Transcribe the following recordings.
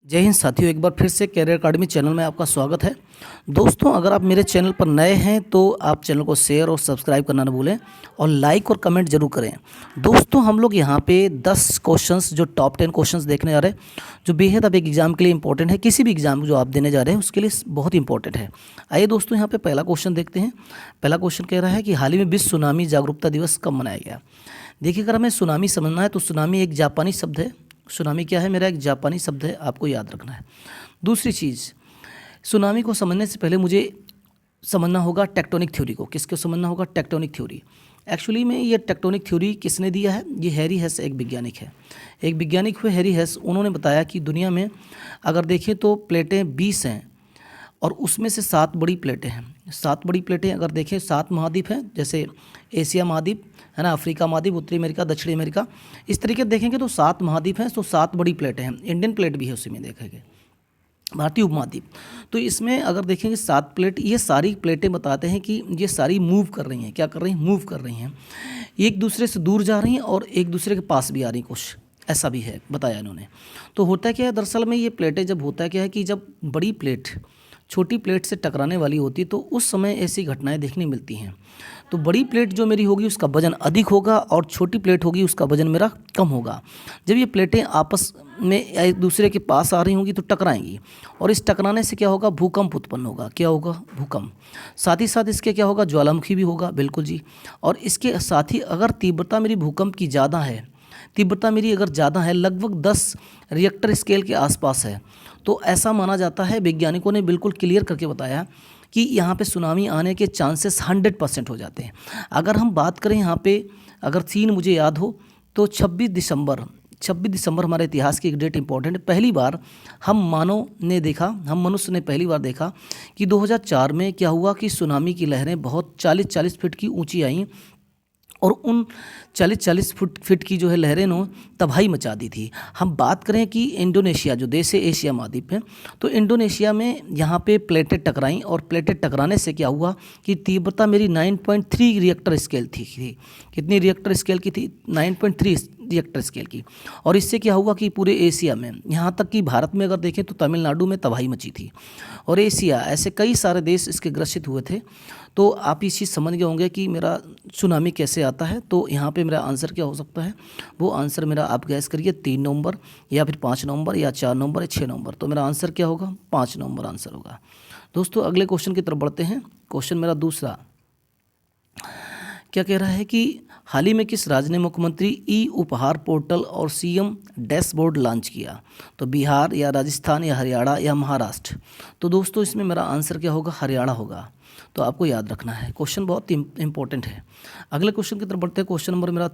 जय हिंद साथियों, एक बार फिर से कैरियर अकाडमी चैनल में आपका स्वागत है। दोस्तों, अगर आप मेरे चैनल पर नए हैं तो आप चैनल को शेयर और सब्सक्राइब करना ना भूलें और लाइक और कमेंट जरूर करें। दोस्तों, हम लोग यहाँ पे 10 क्वेश्चंस जो टॉप 10 क्वेश्चंस देखने जा रहे हैं, जो बेहद अब एक एग्जाम के लिए इंपॉर्टेंट है। किसी भी एग्जाम जो आप देने जा रहे हैं उसके लिए बहुत इंपॉर्टेंट है। आइए दोस्तों, यहाँ पे पहला क्वेश्चन देखते हैं। पहला क्वेश्चन कह रहा है कि हाल ही में विश्व सुनामी जागरूकता दिवस कब मनाया गया। देखिए, अगर हमें सुनामी समझना है तो सुनामी एक जापानी शब्द है। सुनामी क्या है? मेरा एक जापानी शब्द है, आपको याद रखना है। दूसरी चीज़, सुनामी को समझने से पहले मुझे समझना होगा टेक्टोनिक थ्योरी को। किसको समझना होगा? Tectonic theory. एक्चुअली में ये टेक्टोनिक थ्योरी किसने दिया है? ये हैरी हेस एक वैज्ञानिक है। एक वैज्ञानिक हुए हैरी हेस, उन्होंने बताया कि दुनिया में अगर देखें तो प्लेटें 20 हैं और उसमें से 7 बड़ी प्लेटें हैं। 7 बड़ी प्लेटें अगर देखें, 7 महाद्वीप हैं, जैसे एशिया महाद्वीप है ना, अफ्रीका महाद्वीप, उत्तरी अमेरिका, दक्षिणी अमेरिका, इस तरीके से देखेंगे तो 7 महाद्वीप हैं, तो 7 बड़ी प्लेटें हैं। इंडियन प्लेट भी है उसी में, देखेंगे भारतीय उपमहाद्वीप। तो इसमें अगर देखेंगे 7 प्लेट, ये सारी प्लेटें बताते हैं कि ये सारी मूव कर रही हैं। क्या कर रही हैं? मूव कर रही हैं। एक दूसरे से दूर जा रही हैं और एक दूसरे के पास भी आ रही हैं, कुछ ऐसा भी है बताया इन्होंने। तो होता क्या है दरअसल में, ये प्लेटें जब होता क्या है कि जब बड़ी प्लेट छोटी प्लेट से टकराने वाली होती तो उस समय ऐसी घटनाएं देखने मिलती हैं। तो बड़ी प्लेट जो मेरी होगी उसका वजन अधिक होगा और छोटी प्लेट होगी उसका वजन मेरा कम होगा। जब ये प्लेटें आपस में एक दूसरे के पास आ रही होंगी तो टकराएंगी और इस टकराने से क्या होगा? भूकंप उत्पन्न होगा। क्या होगा? भूकंप। साथ ही साथ इसके क्या होगा? ज्वालामुखी भी होगा, बिल्कुल जी। और इसके साथ ही अगर तीव्रता मेरी भूकंप की ज़्यादा है, तीव्रता मेरी अगर ज़्यादा है, लगभग 10 रिएक्टर स्केल के आसपास है, तो ऐसा माना जाता है, वैज्ञानिकों ने बिल्कुल क्लियर करके बताया कि यहाँ पे सुनामी आने के चांसेस 100% हो जाते हैं। अगर हम बात करें यहाँ पे, अगर सीन मुझे याद हो तो 26 दिसंबर हमारे इतिहास की एक डेट इंपॉर्टेंट है। पहली बार हम मनुष्य ने पहली बार देखा कि 2004 में क्या हुआ कि सुनामी की लहरें बहुत 40-40 फीट की ऊंची आईं और उन 40-40 फीट की जो है लहरें ने तबाही मचा दी थी। हम बात करें कि इंडोनेशिया जो देश है एशिया महाद्वीप है, तो इंडोनेशिया में यहाँ पे प्लेटें टकराईं और प्लेटें टकराने से क्या हुआ कि तीव्रता मेरी 9.3 रिएक्टर स्केल थी। कितनी रिएक्टर स्केल की थी? 9.3 रिएक्टर स्केल की। और इससे क्या हुआ कि पूरे एशिया में, यहाँ तक कि भारत में अगर देखें तो तमिलनाडु में तबाही मची थी और एशिया, ऐसे कई सारे देश इसके ग्रसित हुए थे। तो आप ये चीज़ समझ गए होंगे कि मेरा सुनामी कैसे आता है। तो यहाँ पे मेरा आंसर क्या हो सकता है? वो आंसर मेरा आप गैस करिए, 3 नवंबर या फिर 5 नवंबर या 4 नवंबर या 6 नवंबर। तो मेरा आंसर क्या होगा? 5 नवंबर आंसर होगा। दोस्तों, अगले क्वेश्चन की तरफ बढ़ते हैं। क्वेश्चन मेरा दूसरा क्या कह रहा है कि हाल ही में किस राज्य ने मुख्यमंत्री ई उपहार पोर्टल और सीएम डैशबोर्ड लॉन्च किया? तो बिहार या राजस्थान या हरियाणा या महाराष्ट्र। तो दोस्तों, इसमें मेरा आंसर क्या होगा? हरियाणा होगा। तो आपको याद रखना है, क्वेश्चन बहुत इंपॉर्टेंट है। अगले क्वेश्चन की तरफ बढ़ते हैं। क्वेश्चन नंबर मेरा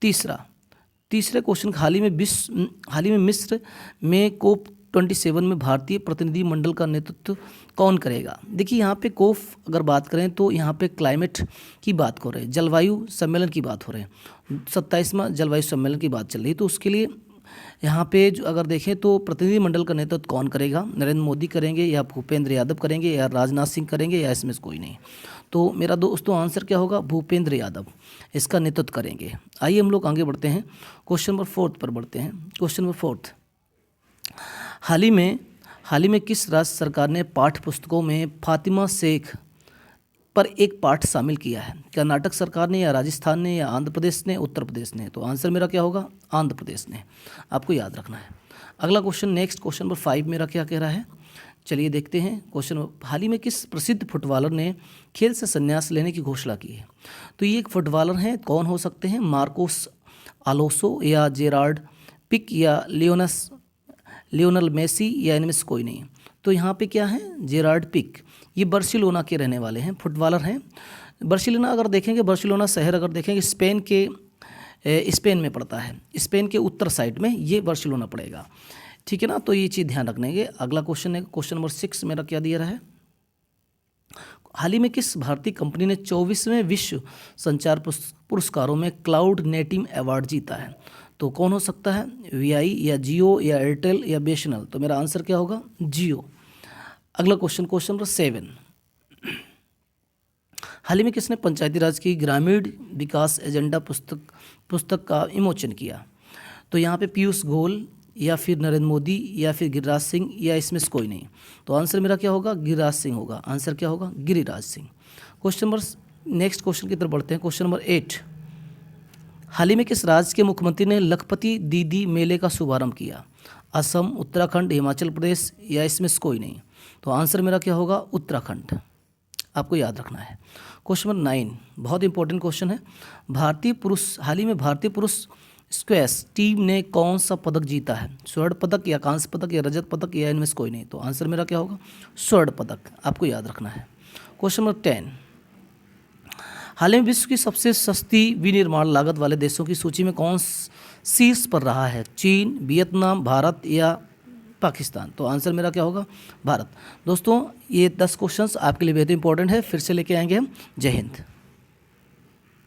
तीसरे क्वेश्चन, हाल ही में मिस्र में COP27 में भारतीय प्रतिनिधि मंडल का नेतृत्व कौन करेगा? देखिए, यहाँ पे कोफ अगर बात करें तो यहाँ पे क्लाइमेट की बात हो रही है, जलवायु सम्मेलन की बात हो रही है, 27वां जलवायु सम्मेलन की बात चल रही है। तो उसके लिए यहाँ पे जो अगर देखें तो प्रतिनिधि मंडल का नेतृत्व कौन करेगा? नरेंद्र मोदी करेंगे या भूपेंद्र यादव करेंगे या राजनाथ सिंह करेंगे या इसमें से कोई नहीं। तो मेरा दोस्तों आंसर क्या होगा? भूपेंद्र यादव इसका नेतृत्व करेंगे। आइए हम लोग आगे बढ़ते हैं, क्वेश्चन नंबर 4 पर बढ़ते हैं। क्वेश्चन नंबर 4, हाल ही में किस राज्य सरकार ने पाठ्य पुस्तकों में फातिमा शेख पर एक पाठ शामिल किया है? कर्नाटक सरकार ने या राजस्थान ने या आंध्र प्रदेश ने, उत्तर प्रदेश ने? तो आंसर मेरा क्या होगा? आंध्र प्रदेश ने। आपको याद रखना है। अगला क्वेश्चन, नेक्स्ट क्वेश्चन नंबर 5 मेरा क्या कह रहा है, चलिए देखते हैं। क्वेश्चन, हाल ही में किस प्रसिद्ध फुटबॉलर ने खेल से संन्यास लेने की घोषणा की है? तो ये एक फुटबॉलर हैं, कौन हो सकते हैं? मार्कोस अलोसो या जेरार्ड पिक या लियोनल मेसी या इनमें से कोई नहीं। तो यहाँ पे क्या है? Gerard Pique. ये बार्सिलोना के रहने वाले हैं, फुटबॉलर हैं। बार्सिलोना अगर देखेंगे, बार्सिलोना शहर अगर देखेंगे स्पेन में पड़ता है, स्पेन के उत्तर साइड में ये बार्सिलोना पड़ेगा। ठीक है ना, तो ये चीज़ ध्यान रखने के। अगला क्वेश्चन है, क्वेश्चन नंबर 6 मेरा क्या दिया रहा है, हाल ही में किस भारतीय कंपनी ने 24वें विश्व संचार पुरस्कारों में क्लाउड नेटिव अवार्ड जीता है? तो कौन हो सकता है? वीआई या जियो या एयरटेल या बीएसएनएल? तो मेरा आंसर क्या होगा? जियो। अगला क्वेश्चन, क्वेश्चन नंबर 7, हाल ही में किसने पंचायती राज की ग्रामीण विकास एजेंडा पुस्तक का विमोचन किया? तो यहाँ पे पीयूष या फिर नरेंद्र मोदी या फिर गिरिराज सिंह या इसमें से कोई नहीं। तो आंसर मेरा क्या होगा, गिरिराज सिंह होगा। आंसर क्या होगा, गिरिराज सिंह। नेक्स्ट क्वेश्चन की तरफ बढ़ते हैं। क्वेश्चन नंबर 8, हाल ही में किस राज्य के मुख्यमंत्री ने लखपति दीदी मेले का शुभारंभ किया? असम, उत्तराखंड, हिमाचल प्रदेश या इसमें से कोई नहीं। तो आंसर मेरा क्या होगा, उत्तराखंड। आपको याद रखना है। क्वेश्चन नंबर 9 बहुत इंपॉर्टेंट क्वेश्चन है। हाल ही में भारतीय पुरुष स्क्वैश टीम ने कौन सा पदक जीता है? स्वर्ण पदक या कांस्य पदक या रजत पदक या इनमें से कोई नहीं। तो आंसर मेरा क्या होगा, स्वर्ण पदक। आपको याद रखना है। क्वेश्चन नंबर 10, हाल ही में विश्व की सबसे सस्ती विनिर्माण लागत वाले देशों की सूची में कौन शीर्ष पर रहा है? चीन, वियतनाम, भारत या पाकिस्तान। तो आंसर मेरा क्या होगा, भारत। दोस्तों ये 10 क्वेश्चंस आपके लिए बेहद इंपॉर्टेंट है। फिर से लेके आएंगे हम। जय हिंद।